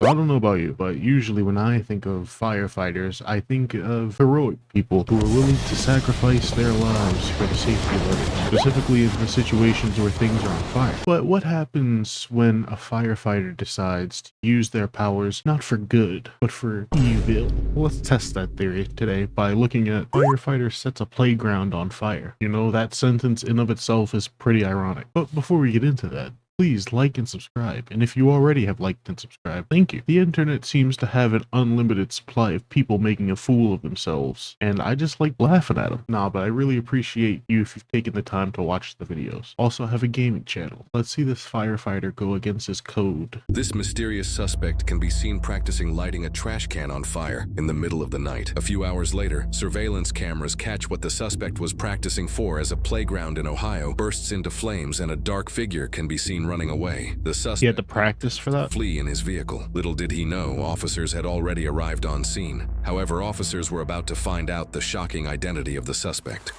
I don't know about you, but usually when I think of firefighters, I think of heroic people who are willing to sacrifice their lives for the safety of others, specifically in the situations where things are on fire. But what happens when a firefighter decides to use their powers not for good, but for evil? Well, let's test that theory today by looking at firefighter sets a playground on fire. You know, that sentence in of itself is pretty ironic. But before we get into that, please like and subscribe, and if you already have liked and subscribed, thank you. The internet seems to have an unlimited supply of people making a fool of themselves, and I just like laughing at them. Nah, but I really appreciate you if you've taken the time to watch the videos. Also, I have a gaming channel. Let's see this firefighter go against his code. This mysterious suspect can be seen practicing lighting a trash can on fire in the middle of the night. A few hours later, surveillance cameras catch what the suspect was practicing for as a playground in Ohio bursts into flames and a dark figure can be seen running away. The suspect He had to practice for that? Flee in his vehicle. Little did he know, officers had already arrived on scene. However, officers were about to find out the shocking identity of the suspect.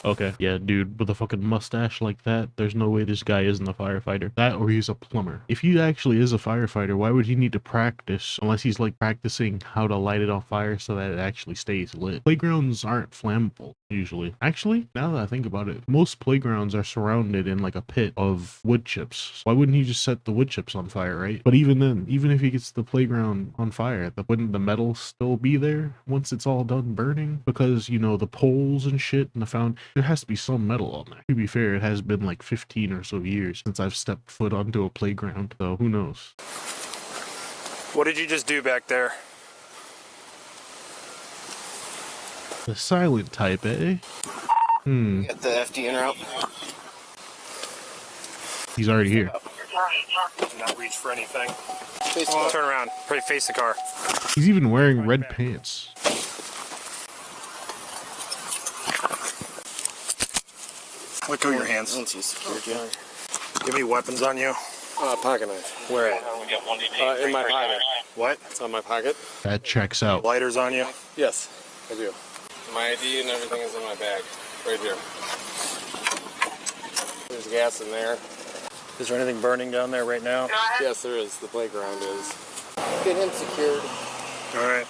Okay. Yeah, dude, with a fucking mustache like that, there's no way this guy isn't a firefighter. That or he's a plumber. If he actually is a firefighter, why would he need to practice unless he's like practicing how to light it on fire so that it actually stays lit? Playgrounds aren't flammable, usually. Actually, now that I think about it, most playgrounds are surrounded in like a pit of wood chips. Why wouldn't he just set the wood chips on fire, right? But even then, even if he gets the playground on fire, wouldn't the metal still be there once it's all done burning? Because, you know, the poles and shit and the there has to be some metal on there. To be fair, it has been like 15 or so years since I've stepped foot onto a playground, so who knows? What did you just do back there? The silent type, eh? Get the FDN out. He's already here. Do not reach for anything. Well, Turn around. Face the car. He's even wearing red pants. Let go of your hands. once he's secured, yeah. Do you have any weapons on you? Pocket knife. Where at? In my pocket. What? It's on my pocket. That checks out. Lighters on you? Yes, I do. My ID and everything is in my bag, right here. There's gas in there. Is there anything burning down there right now? Yes, there is. The playground is. Get him secured. All right.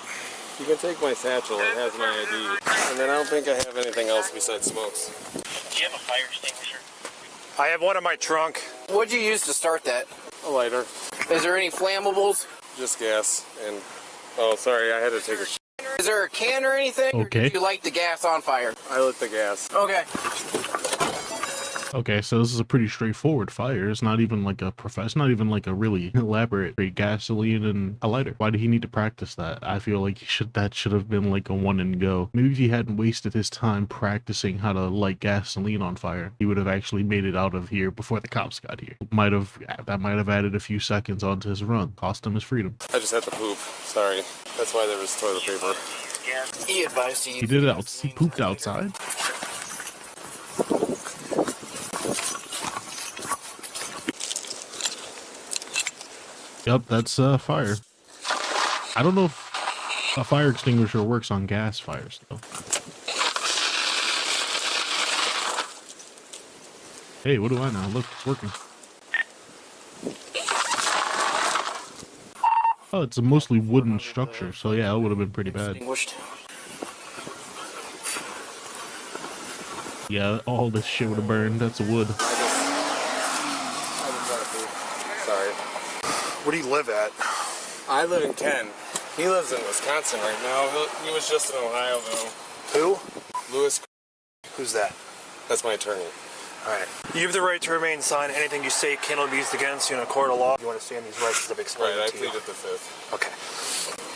You can take my satchel. It has my ID. And then I don't think I have anything else besides smokes. Do you have a fire extinguisher? I have one in my trunk. What'd you use to start that? A lighter. Is there any flammables? Just gas. And, oh, sorry, I had to take a Is there a can or anything? Okay. Or did you light the gas on fire? I lit the gas. Okay. Okay, so this is a pretty straightforward fire. It's not even like it's not even like a really elaborate straight gasoline and a lighter. Why did he need to practice that? I feel like that should have been like a one and go. Maybe if he hadn't wasted his time practicing how to light gasoline on fire, he would have actually made it out of here before the cops got here. That might have added a few seconds onto his run. Cost him his freedom. I just had to poop. Sorry. That's why there was toilet paper. He advised you. He did it out. He pooped outside. Yep, that's fire. I don't know if a fire extinguisher works on gas fires, though. Hey, what do I know? Look, it's working. Oh, it's a mostly wooden structure, so yeah, it would have been pretty bad. Extinguished. Yeah, all this shit would have burned. That's wood. I just had to poop. Sorry. Where do you live at? I live in Ken. He lives in Wisconsin right now. He was just in Ohio, though. Who? Lewis, Who's that? that's my attorney. All right. You have the right to remain silent. Anything you say cannot be used against you in a court of law. You understand these rights as I've explained Right, I to you. pleaded the fifth. Okay.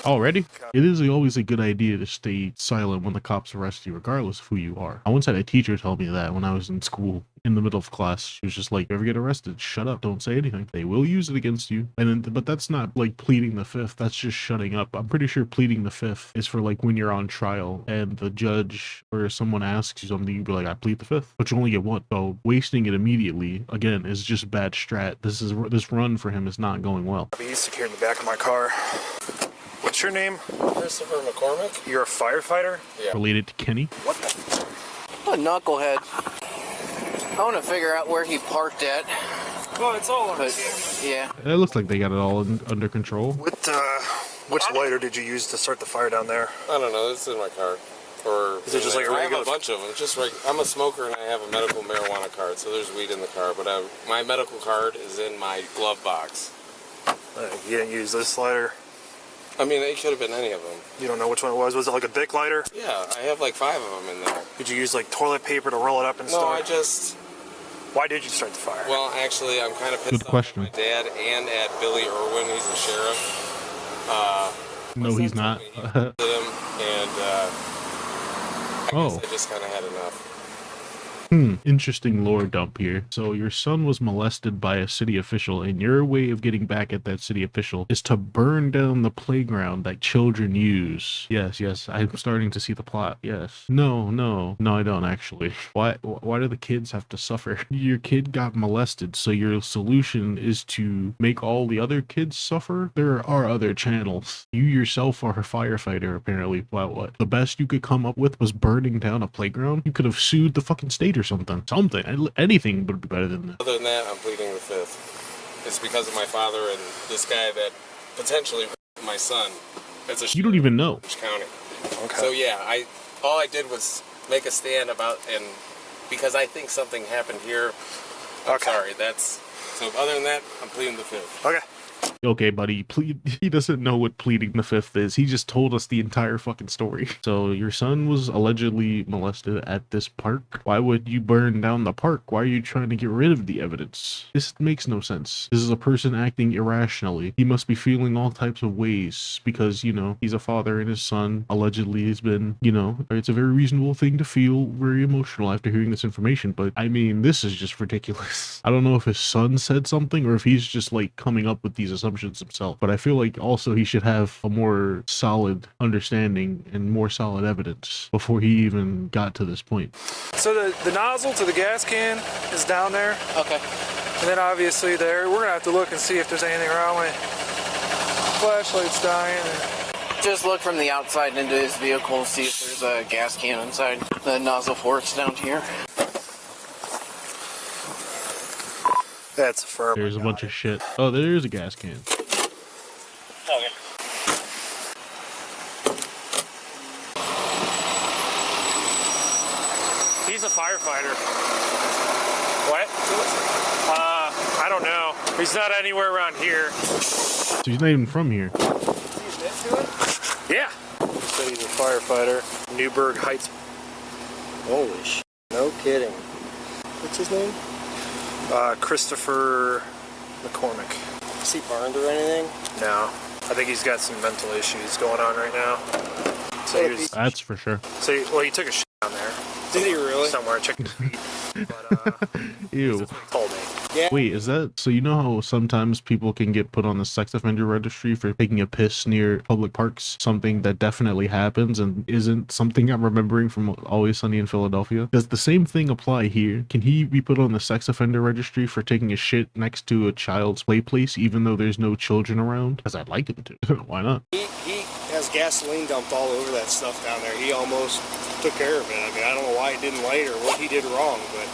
Already? It is always a good idea to stay silent when the cops arrest you, regardless of who you are. I once had a teacher tell me that when I was in school. In the middle of class, she was just like, if you ever get arrested, shut up, don't say anything. They will use it against you. But that's not like pleading the fifth, that's just shutting up. I'm pretty sure pleading the fifth is for like when you're on trial and the judge or someone asks you something, you'd be like, I plead the fifth, but you only get one. So wasting it immediately, again, is just bad strat. This run for him is not going well. He's secured in the back of my car. What's your name? Christopher McCormick? You're a firefighter? Yeah. Related to Kenny? What the? What a knucklehead. I want to figure out where he parked at. Well, it's all on But camera. yeah, It looks like they got it all under control. Which lighter did you use to start the fire down there? I don't know. This is in my car. Or Is it just like a I regular? have a bunch of them. Just I'm a smoker and I have a medical marijuana card, so there's weed in the car. But my medical card is in my glove box. You didn't use this lighter? I mean, it could have been any of them. You don't know which one it was? Was it like a Bic lighter? Yeah, I have like 5 of them in there. Did you use like toilet paper to roll it up and No, start? I just... Why did you start the fire? Well, actually, I'm kind of pissed Good question. off at my dad and at Billy Irwin. He's the sheriff. No, he's not. He did him, and I guess I just kind of had enough. Interesting lore dump here. So your son was molested by a city official, and your way of getting back at that city official is to burn down the playground that children use. Yes, I'm starting to see the plot. Yes. No, I don't actually. Why do the kids have to suffer? Your kid got molested, so your solution is to make all the other kids suffer? There are other channels. You yourself are a firefighter, apparently. Wow, what? The best you could come up with was burning down a playground? You could have sued the fucking state or something. Anything would be better than that. Other than that, I'm pleading the 5th. It's because of my father and this guy that potentially raped my son. It's a You don't even know. county. Okay. So yeah, all I did was make a stand about, and because I think something happened here. I'm sorry. So other than that, I'm pleading the 5th. Okay. Okay, buddy, he doesn't know what pleading the 5th is. He just told us the entire fucking story. So your son was allegedly molested at this park. Why would you burn down the park? Why are you trying to get rid of the evidence? This makes no sense. This is a person acting irrationally. He must be feeling all types of ways because, you know, he's a father and his son allegedly has been, you know, it's a very reasonable thing to feel very emotional after hearing this information. But I mean, this is just ridiculous. I don't know if his son said something or if he's just like coming up with these assumptions himself, but I feel like also he should have a more solid understanding and more solid evidence before he even got to this point. So the nozzle to the gas can is down there. okay. And then obviously we're gonna have to look and see if there's anything wrong with flashlight's dying. Just look from the outside into his vehicle, see if there's a gas can inside. The nozzle fork's down here. That's a firm. There's a bunch of shit. Oh, there is a gas can. Okay. He's a firefighter. What? I don't know. He's not anywhere around here. So he's not even from here. Yeah. So he's a firefighter. Newburgh Heights. Holy sh! No kidding. What's his name? Christopher McCormick. Is he burned or anything? No. I think he's got some mental issues going on right now. So he was. That's for sure. So he took a shit down there. Did he really? Somewhere. Check his feet. But Ew. that's what he told me. Yeah. Wait, is that so? You know how sometimes people can get put on the sex offender registry for taking a piss near public parks? Something that definitely happens and isn't something I'm remembering from Always Sunny in Philadelphia. Does the same thing apply here? Can he be put on the sex offender registry for taking a shit next to a child's play place, even though there's no children around? Because I'd like him to. Why not? He has gasoline dumped all over that stuff down there. He almost took care of it. I mean, I don't know why he didn't light or what he did wrong, but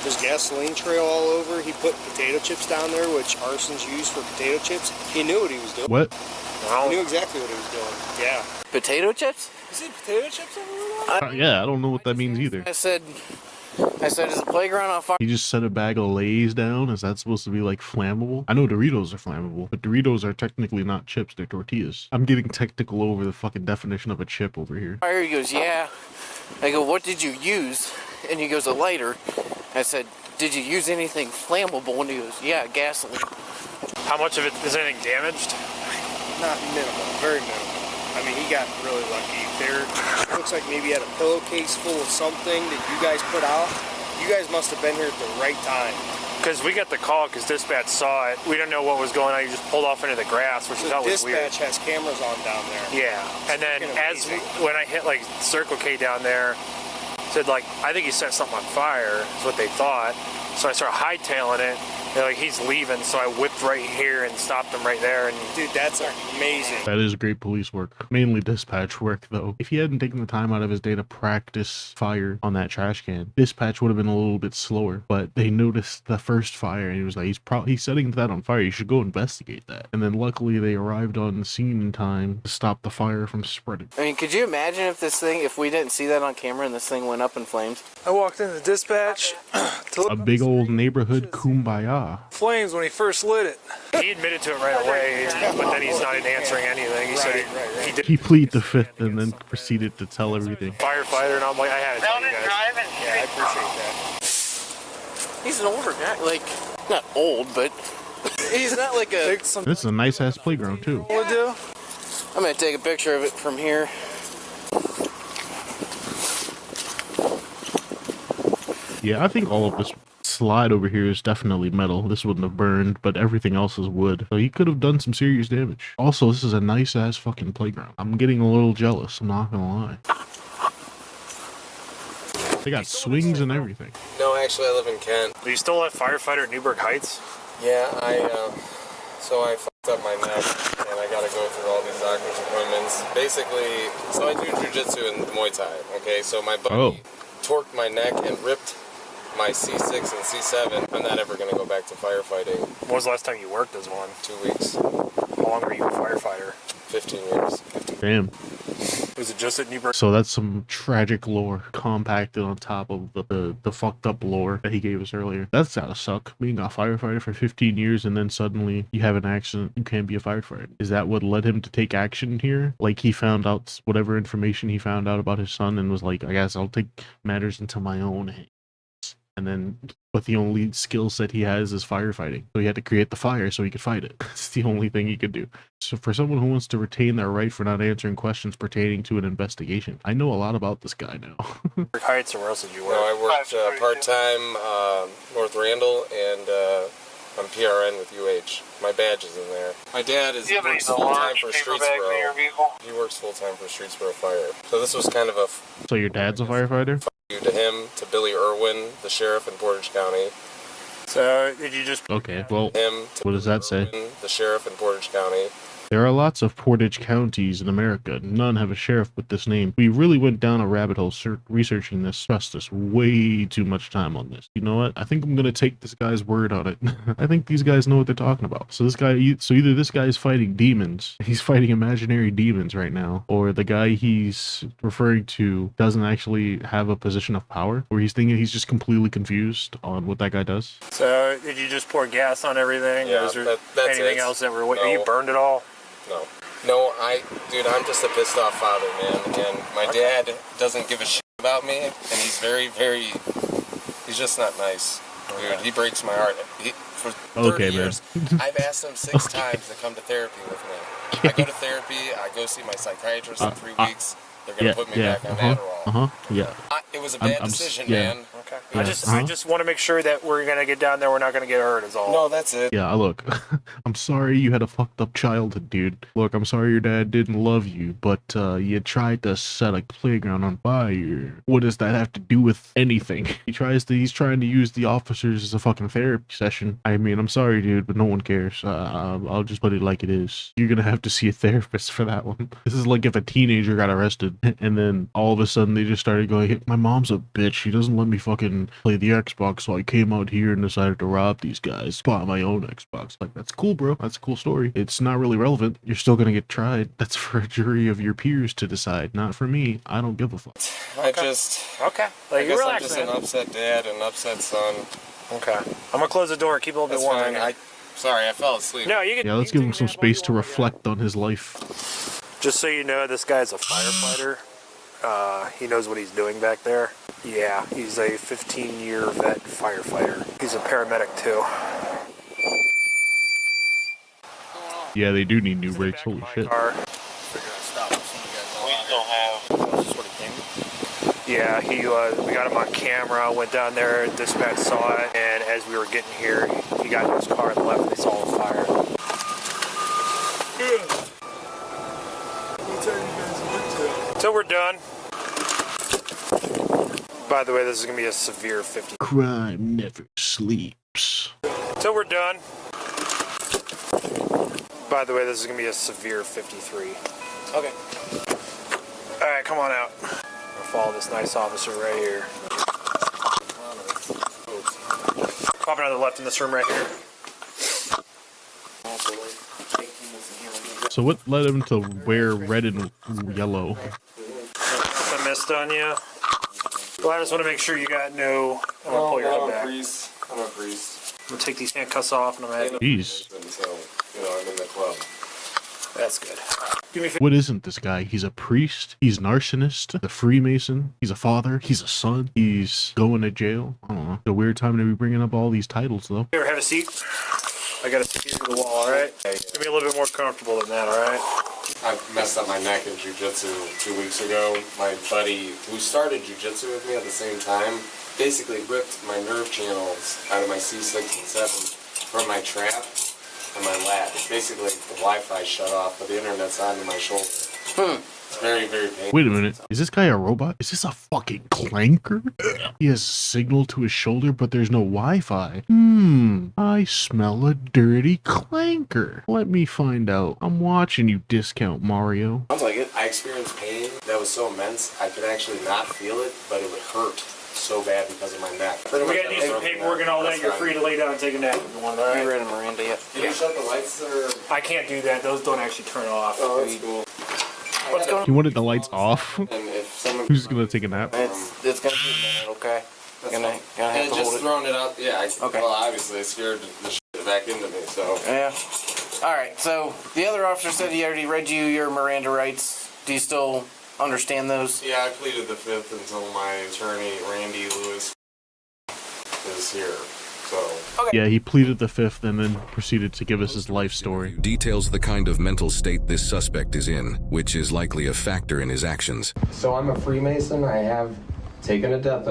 there's gasoline trail all over. He put potato chips down there, which arson's used for potato chips. He knew what he was doing. What? He knew exactly what he was doing. Yeah. Potato chips? You see potato chips everywhere? Yeah, I don't know what that means either. I said, is the playground on fire? You just set a bag of Lay's down? Is that supposed to be like flammable? I know Doritos are flammable, but Doritos are technically not chips, they're tortillas. I'm getting technical over the fucking definition of a chip over here. Fire? He goes, yeah. I go, what did you use? And he goes, a lighter. I said, did you use anything flammable? And he goes, yeah, gasoline. How much of it is anything damaged? Not minimal, very minimal. I mean, he got really lucky. There looks like maybe he had a pillowcase full of something that you guys put out. You guys must have been here at the right time. Because we got the call because dispatch saw it. We didn't know what was going on. You just pulled off into the grass, which we The thought was weird. dispatch has cameras on down there. Yeah, and then Freaking amazing. when I hit like Circle K down there, said like I think he set something on fire. Is what they thought. So I started hightailing it, like he's leaving, so I whipped right here and stopped him right there. And Dude, that's amazing. That is great police work. Mainly dispatch work, though. If he hadn't taken the time out of his day to practice fire on that trash can, dispatch would have been a little bit slower. But they noticed the first fire, and he was like, he's setting that on fire. You should go investigate that. And then luckily they arrived on the scene in time to stop the fire from spreading. I mean, could you imagine if we didn't see that on camera and this thing went up in flames? I walked into dispatch to look A up big the old neighborhood kumbaya. flames when he first lit it. he admitted to it right away, but then he's not answering anything. He said he did He pleaded the fifth and then proceeded to tell everything. firefighter, and I'm like, I had to tell you guys. Yeah, I appreciate that. He's an older guy, like, not old, but he's not like a... Take some This is a nice ass playground too. would do. I'm gonna take a picture of it from here. Yeah, I think all of this slide over here is definitely metal. This wouldn't have burned, but everything else is wood. So he could have done some serious damage. Also, this is a nice ass fucking playground. I'm getting a little jealous, I'm not gonna lie. They got swings and everything. No, actually, I live in Kent. Are you still at Firefighter at Newburgh Heights? Yeah, so I fucked up my neck, and I gotta go through all these doctor's appointments. Basically, so I do jujitsu and Muay Thai, okay? So my buddy torqued my neck and ripped my C6 and C7. I'm not ever gonna go back to firefighting. When was the last time you worked as one? 2 weeks, How long were you a firefighter? 15 years. Damn. Was it just at Newburgh? So that's some tragic lore compacted on top of the fucked up lore that he gave us earlier. That's gotta suck. Being a firefighter for 15 years and then suddenly you have an accident, you can't be a firefighter. Is that what led him to take action here? Like he found out whatever information he found out about his son and was like, I guess I'll take matters into my own hands. And then, but the only skill set he has is firefighting. So he had to create the fire so he could fight it. It's the only thing he could do. So for someone who wants to retain their right for not answering questions pertaining to an investigation, I know a lot about this guy now. Newburgh Heights, or where else did you No, work? I worked part-time North Randall, and I'm PRN with UH. My badge is in there. My dad works full-time for Streetsboro. He works full-time for Streetsboro Fire. So this was kind of a So your dad's a firefighter? you to him, to Billy Irwin, the sheriff in Portage County. So did you just... Okay, well, Him to what does that say? Irwin, the sheriff in Portage County. There are lots of Portage counties in America. None have a sheriff with this name. We really went down a rabbit hole researching this, stressed this way too much time on this. You know what? I think I'm going to take this guy's word on it. I think these guys know what they're talking about. So either this guy's fighting demons, he's fighting imaginary demons right now, or the guy he's referring to doesn't actually have a position of power, or he's thinking he's just completely confused on what that guy does. So did you just pour gas on everything? Yeah, or was there that's anything it. else that were... No. You burned it all? No, dude, I'm just a pissed off father, man. And my dad doesn't give a shit about me, and he's he's just not nice. Dude, he breaks my heart. For 30 years, I've asked him 6 times to come to therapy with me. I go to therapy, I go see my psychiatrist in 3 weeks. They're going to put me back on Adderall. Yeah. It was a bad decision, man. Okay. Yeah, I just want to make sure that we're gonna get down there. We're not gonna get hurt. Is all. No, that's it. Yeah, look, I'm sorry you had a fucked up childhood, dude. Look, I'm sorry your dad didn't love you, but you tried to set a playground on fire. What does that have to do with anything? He's trying to use the officers as a fucking therapy session. I mean, I'm sorry, dude, but no one cares. I'll just put it like it is. You're gonna have to see a therapist for that one. This is like if a teenager got arrested and then all of a sudden they just started going, hey, my mom's a bitch. She doesn't let me fucking play the Xbox, so I came out here and decided to rob these guys. Bought my own Xbox. Like, that's cool, bro. That's a cool story. It's not really relevant. You're still gonna get tried. That's for a jury of your peers to decide, not for me. I don't give a fuck. I just... Okay. I Like, guess I'm relax, just man. an upset dad and an upset son. Okay. I'm gonna close the door. Keep it a little That's bit warm. fine. Sorry, I fell asleep. No, you can. Yeah, let's give him some space to reflect on his life. Just so you know, this guy's a firefighter. He knows what he's doing back there. Yeah, he's a 15-year vet firefighter. He's a paramedic too. Yeah, they do need new brakes. Holy shit. Yeah, we got him on camera, went down there, dispatch saw it, and as we were getting here, he got in his car and left, and they saw the fire. So we're done. By the way, this is going to be a severe 50. Crime never sleeps. So we're done. By the way, this is gonna be a severe 53. Okay. All right, come on out. I'll follow this nice officer right here. Popping out of the left in this room right here. So what led him to wear red and yellow? I missed on you. Well, I just want to make sure you got no. I'm gonna pull your hood back. I'm a priest. I'm gonna take these handcuffs off and I'm gonna. Jeez. And so, I'm in the club. That's good. Give me. What isn't this guy? He's a priest. He's an arsonist. A Freemason. He's a father. He's a son. He's going to jail. I don't know. It's a weird time to be bringing up all these titles, though. Here, have a seat. I got to stick you to the wall. All right. Give me a little bit more comfortable than that. All right. I messed up my neck in jiu-jitsu 2 weeks ago. My buddy, who started jiu-jitsu with me at the same time, basically ripped my nerve channels out of my C6 and 7 from my trap and my lat. It's basically the Wi-Fi shut off, but the internet's onto my shoulder. It's very, very painful. Wait a minute. Is this guy a robot? Is this a fucking clanker? He has signal to his shoulder, but there's no Wi-Fi. I smell a dirty clanker. Let me find out. I'm watching you, Discount Mario. Sounds like it. I experienced pain that was so immense, I could actually not feel it, but it would hurt so bad because of my neck. We gotta do some paperwork and all that. You're free to lay down and take a nap if you want. All You right. read a Miranda yet? Can you shut the lights or? I can't do that. Those don't actually turn off. Oh, that's cool. What's going on? He wanted the lights off. And if someone Who's gonna take a nap? It's gonna be a minute, okay? Gonna have and to just hold it. throwing it out, yeah. Okay. Well, obviously, it scared the shit back into me, so. Yeah. All right. So the other officer said he already read you your Miranda rights. Do you still understand those? Yeah, I pleaded the fifth until my attorney, Randy Lewis, is here, so. Yeah, he pleaded the fifth and then proceeded to give us his life story. Details the kind of mental state this suspect is in, which is likely a factor in his actions. So I'm a Freemason. I have taken a death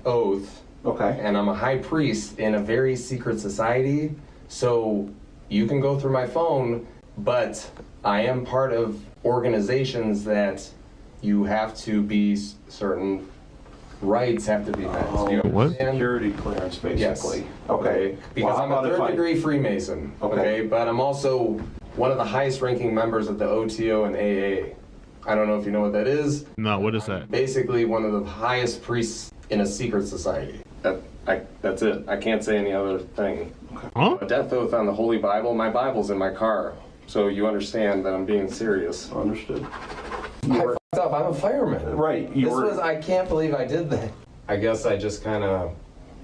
oath. Okay. And I'm a high priest in a very secret society. So you can go through my phone, but I am part of organizations that you have to be certain rights have to be met. Do you What? understand? Security clearance, basically. Yes. Okay. Because Well, how I'm a about if third I- degree Freemason. Okay. But I'm also one of the highest ranking members of the OTO and AA. I don't know if you know what that is. No, what is that? Basically one of the highest priests in a secret society. That's it. I can't say any other thing. Huh? A death oath on the Holy Bible. My Bible's in my car. So you understand that I'm being serious. Understood. I fucked up. I'm a fireman. Right. I can't believe I did that. I guess I just kind of,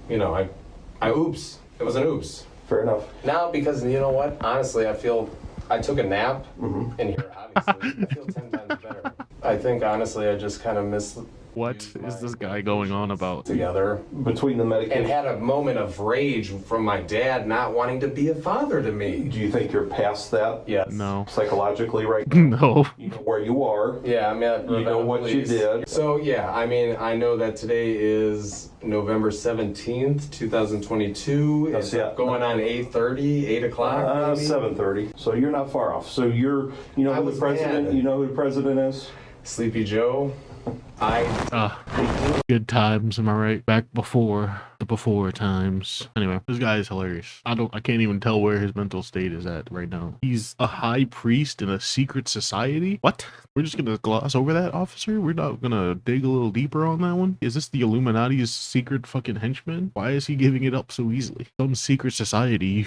I oops. It was an oops. Fair enough. Now, because you know what? Honestly, I took a nap in here, obviously. I feel 10 times better. I think, honestly, I just kind of missed What is this guy going on about? together Between the and medication, had a moment of rage from my dad not wanting to be a father to me. do you think you're past that Yes. No. psychologically right now? No. You know where you are. Yeah, I'm at You know what you police. did. So, yeah, I mean, I know that today is November 17th, 2022. That's It's it. going on 8:30, 8 o'clock, maybe? 7:30. So you're not far off. So you know I who the was president. mad. You know who the president is. Sleepy Joe. Good times, am I right? Back before the before times. Anyway, this guy is hilarious. I can't even tell where his mental state is at right now. He's a high priest in a secret society? What? We're just gonna gloss over that, officer? We're not gonna dig a little deeper on that one? Is this the Illuminati's secret fucking henchman? Why is he giving it up so easily? Some secret society.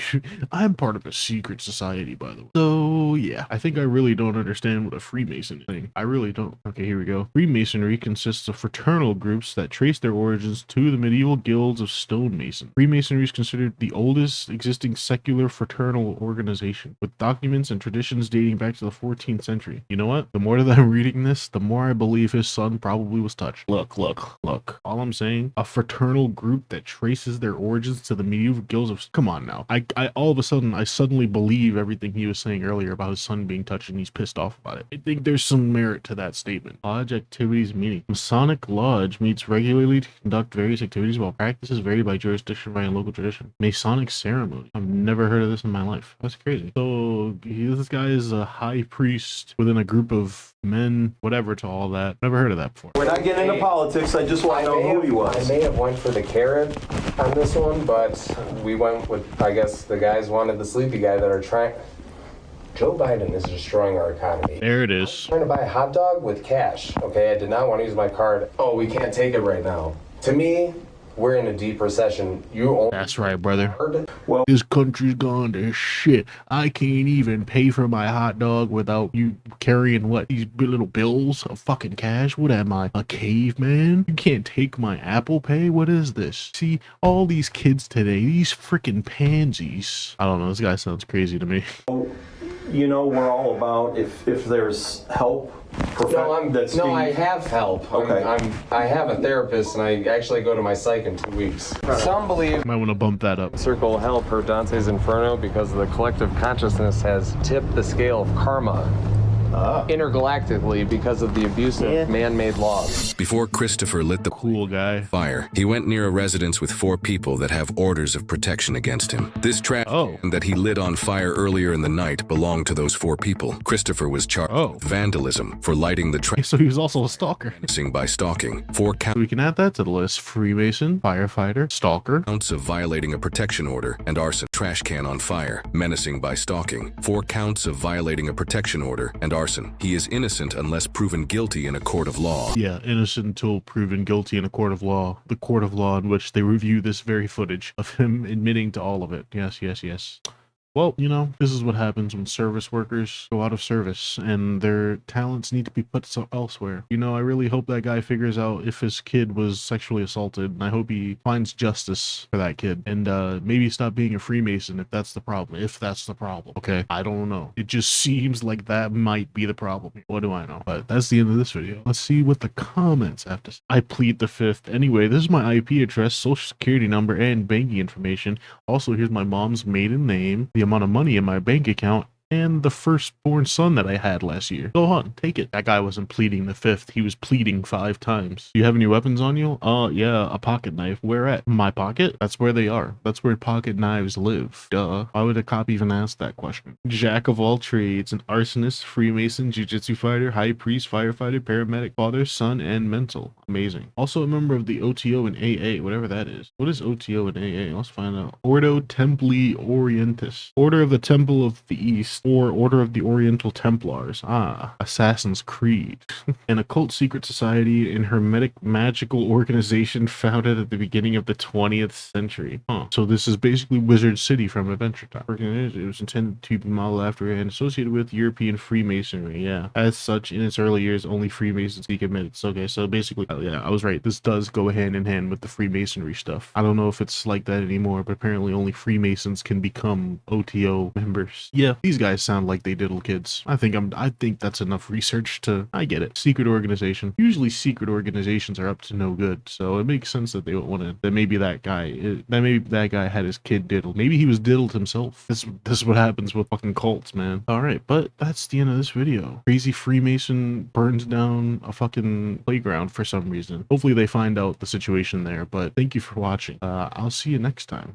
I'm part of a secret society, by the way. So, yeah. I think I really don't understand what a Freemason is. I really don't. Okay, here we go. Freemasonry consists of fraternal groups that trace their origins to the medieval guilds of stonemason. Freemasonry is considered the oldest existing secular fraternal organization, with documents and traditions dating back to the 14th century. You know what? The more that I'm reading this, the more I believe his son probably was touched. Look. All I'm saying, a fraternal group that traces their origins to the medieval guilds of... Come on now. I all of a sudden, I suddenly believe everything he was saying earlier about about his son being touched and he's pissed off about it. I think there's some merit to that statement. Lodge activities meeting. Masonic Lodge meets regularly to conduct various activities while practices vary by jurisdiction by local tradition. Masonic ceremony. I've never heard of this in my life. That's crazy. So this guy is a high priest within a group of men, whatever to all that. Never heard of that before. We're not getting into politics. I just want to know who he I was. may have went for the carrot on this one, but we went with, I guess the guys wanted the sleepy guy that are trying. Joe Biden is destroying our economy. There it is. I'm trying to buy a hot dog with cash, okay? I did not want to use my card. Oh, we can't take it right now. To me, we're in a deep recession. You only That's right, brother. card. Well, This country's gone to shit. I can't even pay for my hot dog without you carrying what? These little bills of fucking cash? What am I, a caveman? You can't take my Apple Pay? What is this? See, all these kids today, these freaking pansies. I don't know, this guy sounds crazy to me. you know, we're all about if there's help. I have help. Okay. I have a therapist, and I actually go to my psych in 2 weeks. Some believe Might want to bump that up. circle of hell per Dante's Inferno because the collective consciousness has tipped the scale of karma intergalactically because of the abuse of man-made laws. Before Christopher lit the Cool guy. fire, he went near a residence with 4 people that have orders of protection against him. This trash can that he lit on fire earlier in the night belonged to those 4 people. Christopher was charged with vandalism for lighting the trash So he was also a stalker. by stalking. 4 counts We can add that to the list. Freemason, firefighter, stalker. of violating a protection order and arson. Trash can on fire, menacing by stalking. 4 counts of violating a protection order and arson. He is innocent unless proven guilty in a court of law. Yeah, innocent until proven guilty in a court of law. The court of law in which they review this very footage of him admitting to all of it. Yes, yes, yes. Well, you know, this is what happens when service workers go out of service and their talents need to be put elsewhere. You know, I really hope that guy figures out if his kid was sexually assaulted, and I hope he finds justice for that kid. And maybe stop being a Freemason if that's the problem. If that's the problem. Okay, I don't know. It just seems like that might be the problem. What do I know? But that's the end of this video. Let's see what the comments have to say. I plead the fifth. Anyway, this is my IP address, social security number, and banking information. Also, here's my mom's maiden name, the amount of money in my bank account, and the firstborn son that I had last year. Go on, take it. That guy wasn't pleading the fifth. He was pleading 5 times. Do you have any weapons on you? Yeah, a pocket knife. Where at? My pocket? That's where they are. That's where pocket knives live. Duh. Why would a cop even ask that question? Jack of all trades, an arsonist, Freemason, jiu-jitsu fighter, high priest, firefighter, paramedic, father, son, and mental. Amazing. Also a member of the OTO and AA, whatever that is. What is OTO and AA? Let's find out. Ordo Templi Orientis. Order of the Temple of the East, or Order of the Oriental Templars. Assassin's Creed. An occult secret society and hermetic magical organization founded at the beginning of the 20th century. So this is basically Wizard City from Adventure Time. It was intended to be modeled after and associated with European Freemasonry. Yeah. As such, in its early years, only Freemasons could commit it. Okay, so basically, yeah, I was right. This does go hand in hand with the Freemasonry stuff. I don't know if it's like that anymore, but apparently only Freemasons can become OTO members. Yeah, these guys sound like they diddle kids. I think that's enough research to, I get it. Secret organization. Usually secret organizations are up to no good, so it makes sense that they would want to, that maybe that guy had his kid diddled. Maybe he was diddled himself. This is what happens with fucking cults, man. Alright, but that's the end of this video. Crazy Freemason burns down a fucking playground for some reason. Hopefully they find out the situation there, but thank you for watching. I'll see you next time.